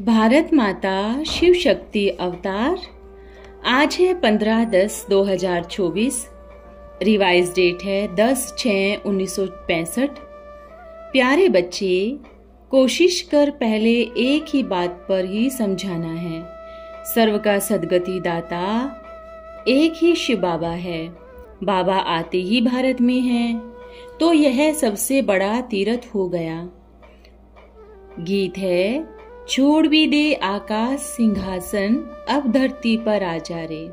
भारत माता शिव शक्ति अवतार। आज है 15/10/2024। रिवाइज डेट है 10/6/1965। प्यारे बच्चे, कोशिश कर पहले एक ही बात पर ही समझाना है। सर्व का सद्गति दाता एक ही शिव बाबा है। बाबा आते ही भारत में हैं, तो यह सबसे बड़ा तीर्थ हो गया। गीत है, छोड़ भी दे आकाश सिंहासन, अब धरती पर आ जा रे।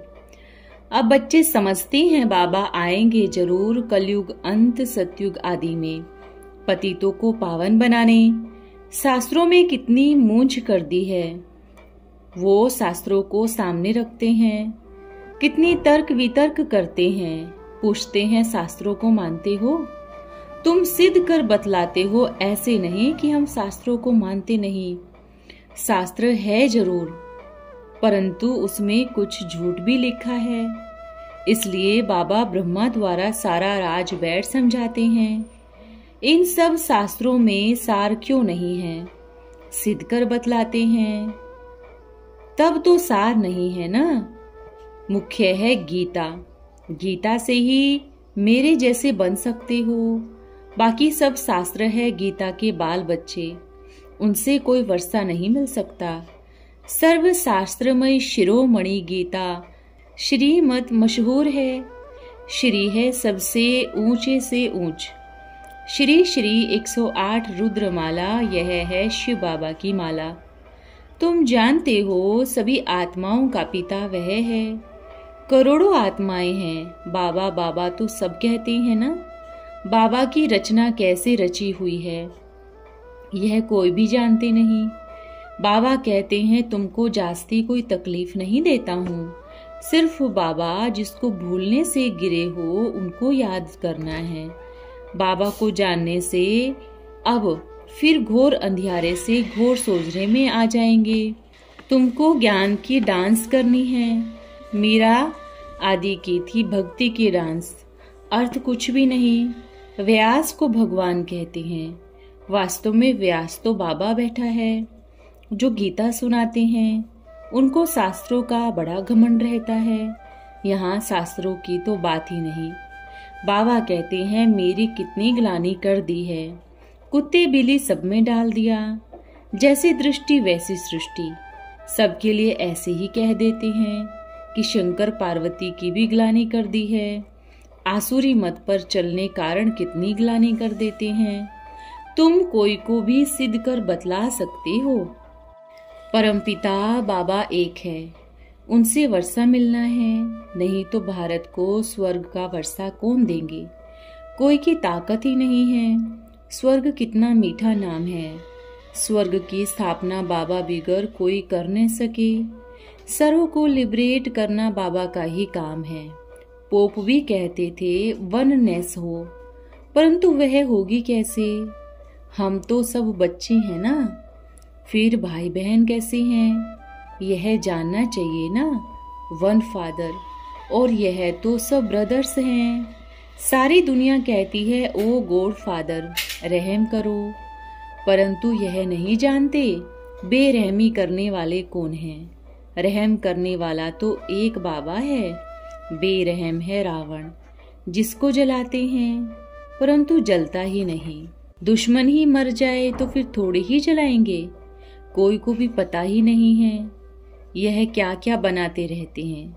अब बच्चे समझते हैं बाबा आएंगे जरूर कलयुग अंत सतयुग आदि में, पतितों को पावन बनाने। शास्त्रों में कितनी मूंछ कर दी है, वो शास्त्रों को सामने रखते हैं। कितनी तर्क वितर्क करते हैं, पूछते हैं शास्त्रों को मानते हो? तुम सिद्ध कर बतलाते हो, ऐसे नहीं कि हम शास्त्रों को मानते नहीं। शास्त्र है जरूर, परंतु उसमें कुछ झूठ भी लिखा है। इसलिए बाबा ब्रह्मा द्वारा सारा राज बैठ समझाते हैं। इन सब शास्त्रों में सार क्यों नहीं है, सिद्ध कर बतलाते हैं। तब तो सार नहीं है ना। मुख्य है गीता। गीता से ही मेरे जैसे बन सकते हो। बाकी सब शास्त्र है गीता के बाल बच्चे, उनसे कोई वर्षा नहीं मिल सकता। सर्व शास्त्रमय शिरोमणि गीता श्रीमत मशहूर है। श्री है सबसे ऊंचे से ऊंच। श्री श्री 108 रुद्रमाला, यह है शिव बाबा की माला। तुम जानते हो सभी आत्माओं का पिता वह है। करोड़ों आत्माएं हैं, बाबा बाबा तो सब कहते हैं ना। बाबा की रचना कैसे रची हुई है यह कोई भी जानते नहीं। बाबा कहते हैं तुमको जास्ती कोई तकलीफ नहीं देता हूँ, सिर्फ बाबा जिसको भूलने से गिरे हो उनको याद करना है। बाबा को जानने से अब फिर घोर अंधियारे से घोर सोजरे में आ जाएंगे। तुमको ज्ञान की डांस करनी है। मीरा आदि की थी भक्ति की डांस, अर्थ कुछ भी नहीं। व्यास को भगवान कहते हैं, वास्तव में व्यास तो बाबा बैठा है। जो गीता सुनाते हैं उनको शास्त्रों का बड़ा घमंड रहता है। यहाँ शास्त्रों की तो बात ही नहीं। बाबा कहते हैं मेरी कितनी ग्लानि कर दी है, कुत्ते बिल्ली सब में डाल दिया। जैसी दृष्टि वैसी सृष्टि, सबके लिए ऐसे ही कह देते हैं कि शंकर पार्वती की भी ग्लानि कर दी है। आसुरी मत पर चलने कारण कितनी ग्लानि कर देते हैं। तुम कोई को भी सिद्ध कर बतला सकते हो। परमपिता बाबा एक है, उनसे वर्षा मिलना है, नहीं तो भारत को स्वर्ग का वर्षा कौन देंगे। कोई की ताकत ही नहीं है। स्वर्ग कितना मीठा नाम है। स्वर्ग की स्थापना बाबा बिगर कोई कर न सके। सर्व को लिबरेट करना बाबा का ही काम है। पोप भी कहते थे वननेस हो, परंतु वह होगी कैसे। हम तो सब बच्चे हैं ना, फिर भाई बहन कैसे हैं यह जानना चाहिए ना। वन फादर, और यह तो सब ब्रदर्स हैं। सारी दुनिया कहती है ओ गॉड फादर रहम करो, परंतु यह नहीं जानते बेरहमी करने वाले कौन हैं। रहम करने वाला तो एक बाबा है, बेरहम है रावण, जिसको जलाते हैं परंतु जलता ही नहीं। दुश्मन ही मर जाए तो फिर थोड़े ही जलाएंगे। कोई को भी पता ही नहीं है यह क्या क्या बनाते रहते हैं।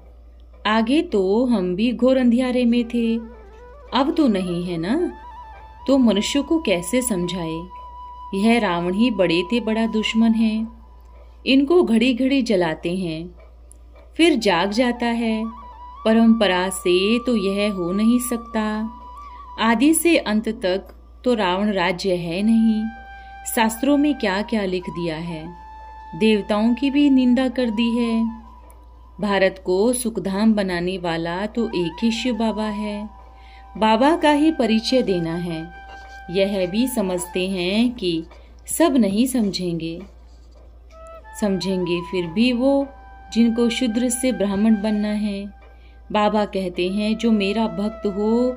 आगे तो हम भी घोर अंधियारे में थे, अब तो नहीं है ना। तो मनुष्य को कैसे समझाए। यह रावण ही बड़े थे बड़ा दुश्मन है। इनको घड़ी घड़ी जलाते हैं, फिर जाग जाता है। परंपरा से तो यह हो नहीं सकता। आदि से अंत तक तो रावण राज्य है नहीं। शास्त्रों में क्या क्या लिख दिया है। देवताओं की भी निंदा कर दी है। भारत को सुखधाम बनाने वाला तो एक ही शिव बाबा है। बाबा का ही परिचय देना है। यह भी समझते हैं कि सब नहीं समझेंगे फिर भी वो जिनको शूद्र से ब्राह्मण बनना है। बाबा कहते हैं जो मेरा भक्त हो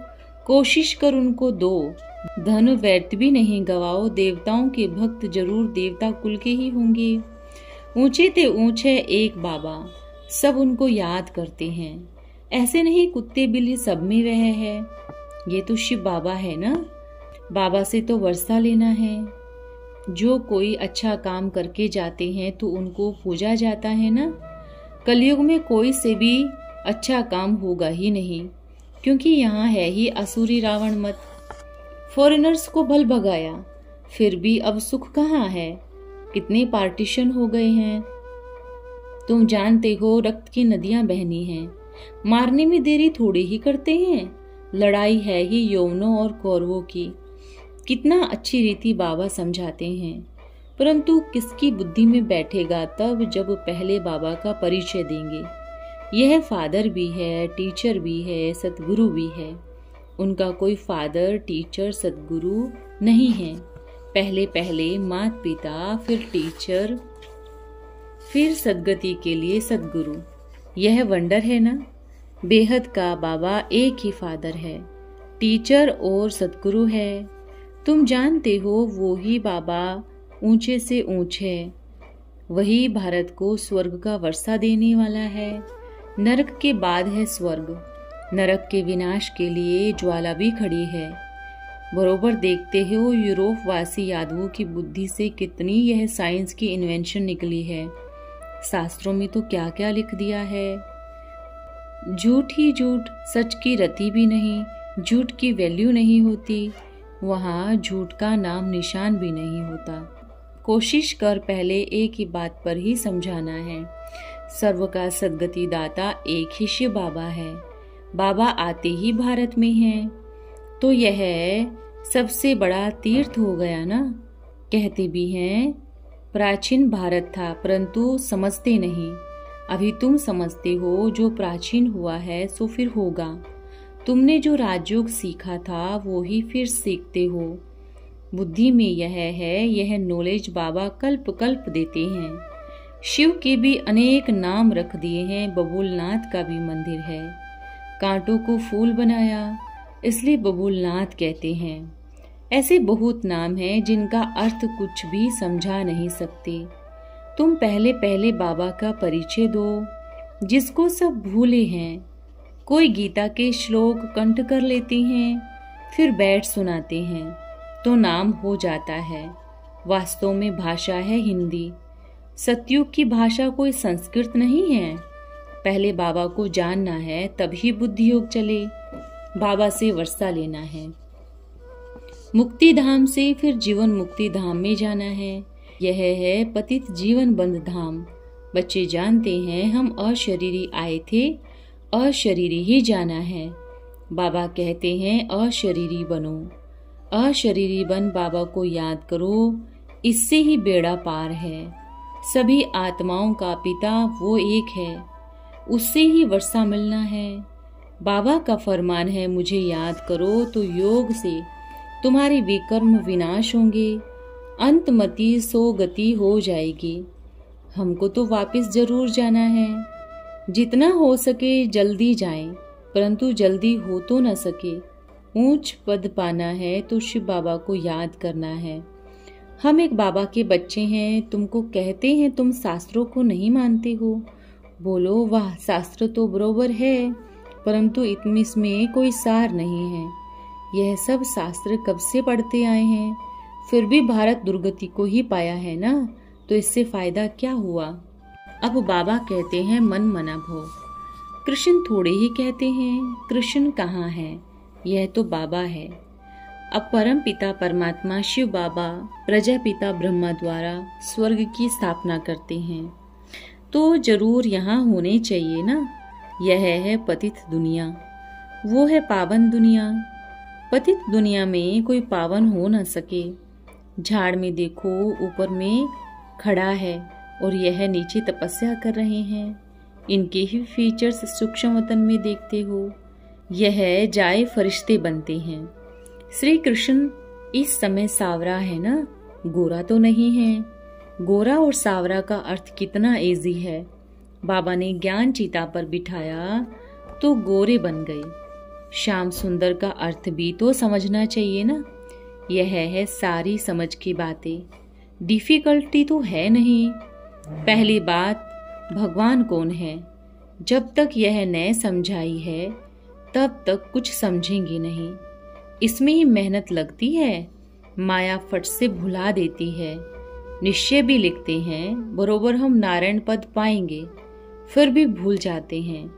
कोशिश कर उनको दो, धन व्यर्थ भी नहीं गवाओ। देवताओं के भक्त जरूर देवता कुल के ही होंगे। ऊंचे ते ऊंचे एक बाबा, सब उनको याद करते हैं। ऐसे नहीं कुत्ते बिल्ली सब में वह है। ये तो शिव बाबा है ना। बाबा से तो वर्षा लेना है। जो कोई अच्छा काम करके जाते हैं तो उनको पूजा जाता है ना। कलयुग में कोई से भी अच्छा काम होगा ही नहीं, क्योंकि यहाँ है ही असुरी रावण मत। फॉरेनर्स को भल भगाया, फिर भी अब सुख कहाँ है। कितने पार्टीशन हो गए हैं। तुम जानते हो रक्त की नदियां बहनी हैं। मारने में देरी थोड़ी ही करते हैं। लड़ाई है ही यौवनों और कौरवों की। कितना अच्छी रीति बाबा समझाते हैं, परंतु किसकी बुद्धि में बैठेगा तब जब पहले बाबा का परिचय देंगे। यह फादर भी है, टीचर भी है, सतगुरु भी है। उनका कोई फादर, टीचर, सतगुरु नहीं है। पहले पहले माता पिता, फिर टीचर, फिर सदगति के लिए सतगुरु। यह वंडर है ना। बेहद का बाबा एक ही फादर है, टीचर और सतगुरु है। तुम जानते हो वो ही बाबा ऊंचे से ऊंचे, वही भारत को स्वर्ग का वर्षा देने वाला है। नरक के बाद है स्वर्ग। नरक के विनाश के लिए ज्वाला भी खड़ी है। बरोबर देखते हो यूरोप वासी यादवों की बुद्धि से कितनी यह साइंस की इन्वेंशन निकली है। शास्त्रों में तो क्या क्या लिख दिया है। झूठ ही झूठ, सच की रति भी नहीं। झूठ की वैल्यू नहीं होती, वहाँ झूठ का नाम निशान भी नहीं होता। कोशिश कर पहले एक ही बात पर ही समझाना है। सर्व का सद्गति दाता एक ही शिव बाबा है। बाबा आते ही भारत में हैं, तो यह सबसे बड़ा तीर्थ हो गया ना। कहते भी हैं प्राचीन भारत था, परंतु समझते नहीं। अभी तुम समझते हो, जो प्राचीन हुआ है सो फिर होगा। तुमने जो राजयोग सीखा था वो ही फिर सीखते हो। बुद्धि में यह है, यह नॉलेज बाबा कल्प कल्प देते हैं। शिव के भी अनेक नाम रख दिए हैं। बबूलनाथ का भी मंदिर है। कांटों को फूल बनाया, इसलिए बबूलनाथ कहते हैं। ऐसे बहुत नाम हैं जिनका अर्थ कुछ भी समझा नहीं सकते। तुम पहले पहले बाबा का परिचय दो, जिसको सब भूले हैं। कोई गीता के श्लोक कंठ कर लेते हैं, फिर बैठ सुनाते हैं, तो नाम हो जाता है। वास्तव में भाषा है हिंदी। सतयुग की भाषा कोई संस्कृत नहीं है। पहले बाबा को जानना है, तभी बुद्धि योग चले। बाबा से वर्षा लेना है। मुक्ति धाम से फिर जीवन मुक्ति धाम में जाना है। यह है पतित जीवन बंद धाम। बच्चे जानते हैं हम अशरीरी आए थे, अशरीरी ही जाना है। बाबा कहते हैं अशरीरी बनो। अशरीरी बन बाबा को याद करो, इससे ही बेड़ा पार है। सभी आत्माओं का पिता वो एक है, उससे ही वर्षा मिलना है। बाबा का फरमान है मुझे याद करो तो योग से तुम्हारे विकर्म विनाश होंगे। अंतमति सो गति हो जाएगी। हमको तो वापस जरूर जाना है। जितना हो सके जल्दी जाएं, परंतु जल्दी हो तो न सके। ऊंच पद पाना है तो शिव बाबा को याद करना है। हम एक बाबा के बच्चे हैं। तुमको कहते हैं तुम शास्त्रों को नहीं मानते हो। बोलो वाह, शास्त्र तो बरोबर है, परंतु इसमें कोई सार नहीं है। यह सब शास्त्र कब से पढ़ते आए हैं, फिर भी भारत दुर्गति को ही पाया है ना, तो इससे फायदा क्या हुआ। अब बाबा कहते हैं मन मना भो। कृष्ण थोड़े ही कहते हैं। कृष्ण कहाँ है, यह तो बाबा है। अब परम पिता परमात्मा शिव बाबा प्रजापिता ब्रह्मा द्वारा स्वर्ग की स्थापना करते हैं, तो जरूर यहाँ होने चाहिए ना। यह है पतित दुनिया, वो है पावन दुनिया। पतित दुनिया में कोई पावन हो न सके। झाड़ में देखो, ऊपर में खड़ा है और यह नीचे तपस्या कर रहे हैं। इनके ही फीचर्स सूक्ष्म वतन में देखते हो। यह जाए फरिश्ते बनते हैं। श्री कृष्ण इस समय सावरा है ना, गोरा तो नहीं है। गोरा और सावरा का अर्थ कितना इजी है। बाबा ने ज्ञान चीता पर बिठाया तो गोरे बन गए। श्याम सुंदर का अर्थ भी तो समझना चाहिए ना। यह है सारी समझ की बातें, डिफिकल्टी तो है नहीं। पहली बात, भगवान कौन है? जब तक यह न समझाई है तब तक कुछ समझेंगे नहीं। इसमें ही मेहनत लगती है। माया फट से भुला देती है। निश्चय भी लिखते हैं बरोबर हम नारायण पद पाएंगे, फिर भी भूल जाते हैं।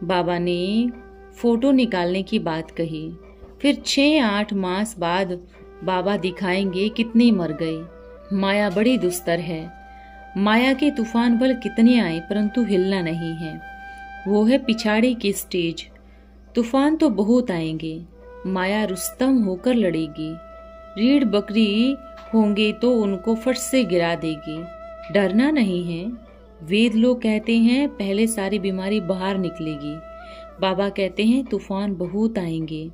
बाबा ने फोटो निकालने की बात कही, फिर 6-8 मास बाद बाबा दिखाएंगे कितने मर गए। माया बड़ी दुस्तर है। माया के तूफान भले कितने आए परंतु हिलना नहीं है। वो है पिछाड़ी की स्टेज। तूफान तो बहुत आएंगे, माया रुस्तम होकर लड़ेगी। रीढ़ बकरी होंगे तो उनको फट से गिरा देगी। डरना नहीं है। वेद लोग कहते हैं पहले सारी बीमारी बाहर निकलेगी। बाबा कहते हैं तूफान बहुत आएंगे।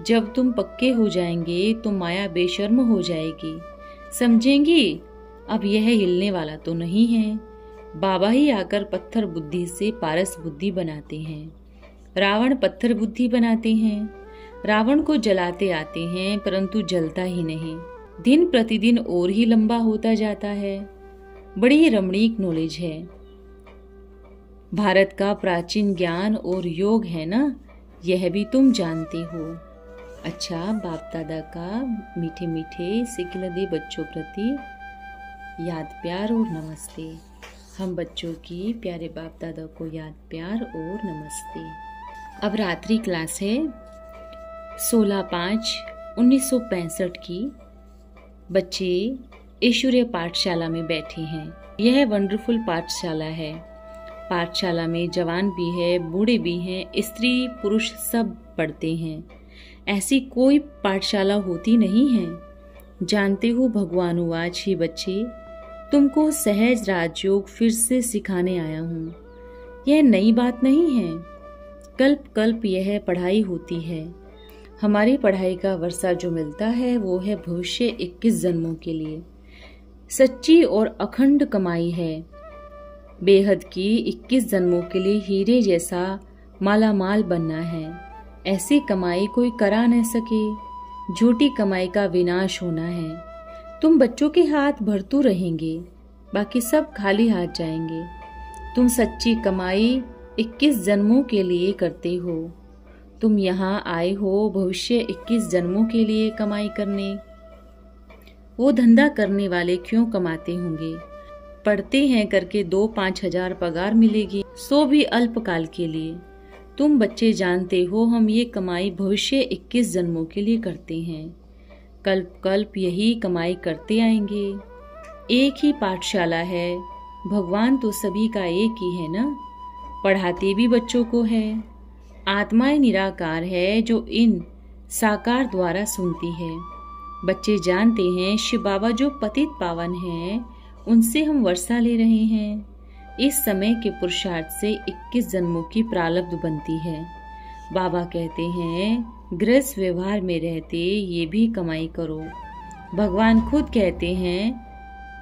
जब तुम पक्के हो जाएंगे तो माया बेशर्म हो जाएगी। समझेंगी अब यह हिलने वाला तो नहीं है। बाबा ही आकर पत्थर बुद्धि से पारस बुद्धि बनाते हैं। रावण पत्थर बुद्धि बनाते हैं। रावण को जलाते आते हैं परंतु जलता ही नहीं। दिन प्रतिदिन और ही लंबा होता जाता है। बड़ी रमणीक नॉलेज है। भारत का प्राचीन ज्ञान और योग है ना, यह भी तुम जानते हो। अच्छा, बाप दादा का मीठे मीठे सिखलदे बच्चों प्रति याद प्यार और नमस्ते। हम बच्चों की प्यारे बाप दादा को याद प्यार और नमस्ते। अब रात्रि क्लास है 16/5/1965 की। बच्चे ईश्वरीय पाठशाला में बैठे हैं। यह वंडरफुल पाठशाला है। पाठशाला में जवान भी है, बूढ़े भी हैं, स्त्री पुरुष सब पढ़ते हैं। ऐसी कोई पाठशाला होती नहीं है। जानते हो भगवानुवाच ही बच्चे, तुमको सहज राजयोग फिर से सिखाने आया हूँ। यह नई बात नहीं है। कल्प कल्प यह पढ़ाई होती है। हमारी पढ़ाई का वर्षा जो मिलता है वो है भविष्य 21 जन्मों के लिए। सच्ची और अखंड कमाई है। बेहद की 21 जन्मों के लिए हीरे जैसा मालामाल बनना है। ऐसी कमाई कोई करा न सके। झूठी कमाई का विनाश होना है। तुम बच्चों के हाथ भरतू रहेंगे, बाकी सब खाली हाथ जाएंगे। तुम सच्ची कमाई 21 जन्मों के लिए करते हो। तुम यहाँ आए हो भविष्य 21 जन्मों के लिए कमाई करने। वो धंधा करने वाले क्यों कमाते होंगे? पढ़ते हैं करके 2-5 हजार पगार मिलेगी, सो भी अल्पकाल के लिए। तुम बच्चे जानते हो हम ये कमाई भविष्य 21 जन्मों के लिए करते हैं। कल्प कल्प यही कमाई करते आएंगे। एक ही पाठशाला है। भगवान तो सभी का एक ही है ना। पढ़ाते भी बच्चों को है। आत्माएं निराकार है जो इन साकार द्वारा सुनती है। बच्चे जानते हैं शिव बाबा जो पतित पावन हैं उनसे हम वर्षा ले रहे हैं। इस समय के पुरुषार्थ से 21 जन्मों की प्रारब्ध बनती है। बाबा कहते हैं गृहस्थ व्यवहार में रहते ये भी कमाई करो। भगवान खुद कहते हैं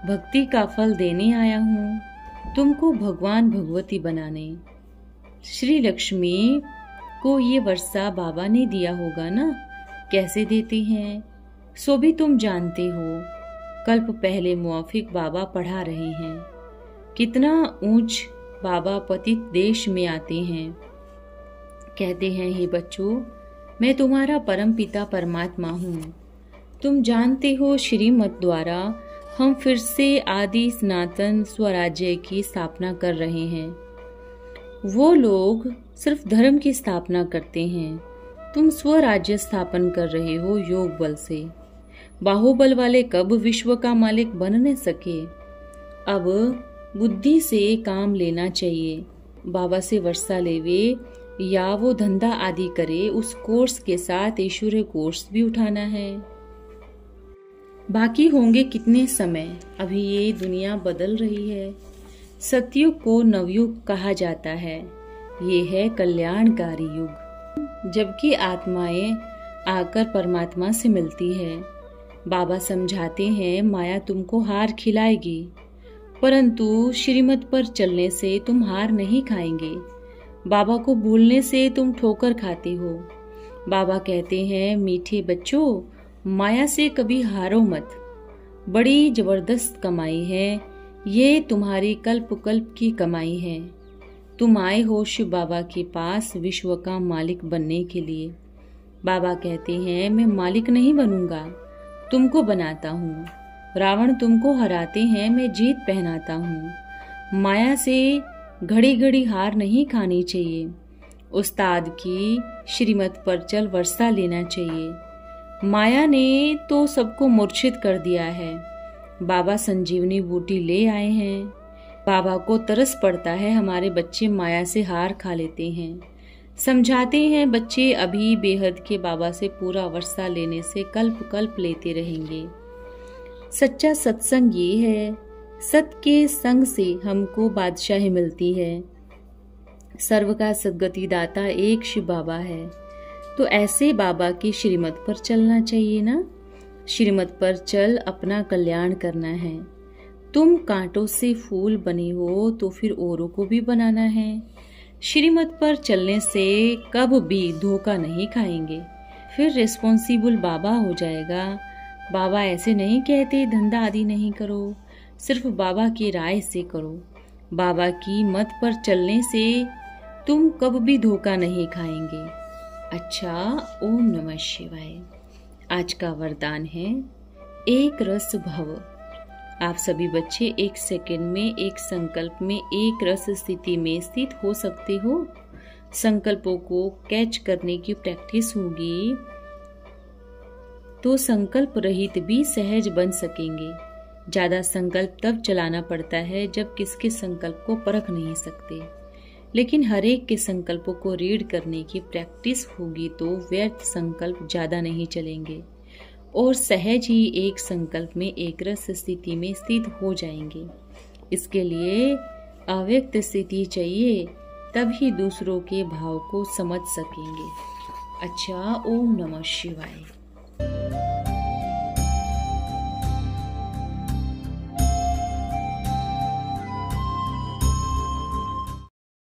भक्ति का फल देने आया हूँ, तुमको भगवान भगवती बनाने। श्री लक्ष्मी को ये वर्षा बाबा ने दिया होगा ना, कैसे देते हैं सो भी तुम जानते हो। कल्प पहले मुआफिक बाबा पढ़ा रहे हैं। कितना ऊंच बाबा पतित देश में आते हैं। कहते हैं हे बच्चों, मैं तुम्हारा परम पिता परमात्मा हूँ। तुम जानते हो श्रीमत द्वारा हम फिर से आदि सनातन स्वराज्य की स्थापना कर रहे हैं। वो लोग सिर्फ धर्म की स्थापना करते हैं। तुम स्वराज्य स्थापन कर रहे हो योग बल से। बाहुबल वाले कब विश्व का मालिक बन न सके। अब बुद्धि से काम लेना चाहिए। बाबा से वर्षा लेवे या वो धंधा आदि करे, उस कोर्स के साथ ईश्वरीय कोर्स भी उठाना है। बाकी होंगे कितने समय। अभी ये दुनिया बदल रही है। सतयुग को नवयुग कहा जाता है। ये है कल्याणकारी युग, जबकि आत्माएं आकर परमात्मा से मिलती है। बाबा समझाते हैं माया तुमको हार खिलाएगी, परंतु श्रीमत पर चलने से तुम हार नहीं खाएंगे। बाबा को भूलने से तुम ठोकर खाते हो। बाबा कहते हैं, मीठे बच्चों, माया से कभी हारो मत। बड़ी जबरदस्त कमाई है, ये तुम्हारी कल्प कल्प की कमाई है। तुम आए हो शिव बाबा के पास विश्व का मालिक बनने के लिए। बाबा कहते हैं, मैं मालिक नहीं बनूंगा, तुमको बनाता हूँ। रावण तुमको हराते हैं, मैं जीत पहनाता हूँ। माया से घड़ी घड़ी हार नहीं खानी चाहिए। उस्ताद की श्रीमत पर चल वर्षा लेना चाहिए। माया ने तो सबको मूर्छित कर दिया है। बाबा संजीवनी बूटी ले आए हैं। बाबा को तरस पड़ता है, हमारे बच्चे माया से हार खा लेते हैं। समझाते हैं, बच्चे अभी बेहद के बाबा से पूरा वर्षा लेने से कल्प कल्प लेते रहेंगे। सच्चा सत्संग ये है, सत के संग से हमको बादशाही मिलती है। सर्व का सद्गति दाता एक शिव बाबा है, तो ऐसे बाबा की श्रीमत पर चलना चाहिए ना। श्रीमत पर चल अपना कल्याण करना है। तुम कांटों से फूल बने हो तो फिर औरों को भी बनाना है। श्रीमत पर चलने से कब भी धोखा नहीं खाएंगे, फिर रिस्पॉन्सिबल बाबा हो जाएगा। बाबा ऐसे नहीं कहते धंधा आदि नहीं करो, सिर्फ बाबा की राय से करो। बाबा की मत पर चलने से तुम कब भी धोखा नहीं खाएंगे। अच्छा, ओम नमः शिवाय। आज का वरदान है एक रस भव। आप सभी बच्चे 1 सेकंड में एक संकल्प में एक रस स्थिति में स्थित हो सकते हो। संकल्पों को कैच करने की प्रैक्टिस होगी तो संकल्प रहित भी सहज बन सकेंगे। ज्यादा संकल्प तब चलाना पड़ता है जब किसके संकल्प को परख नहीं सकते, लेकिन हर एक के संकल्पों को रीड करने की प्रैक्टिस होगी तो व्यर्थ संकल्प ज्यादा नहीं चलेंगे और सहज ही एक संकल्प में एक रस स्थिति में स्थित हो जाएंगे। इसके लिए अव्यक्त स्थिति चाहिए, तभी दूसरों के भाव को समझ सकेंगे। अच्छा, ओम नमः शिवाय।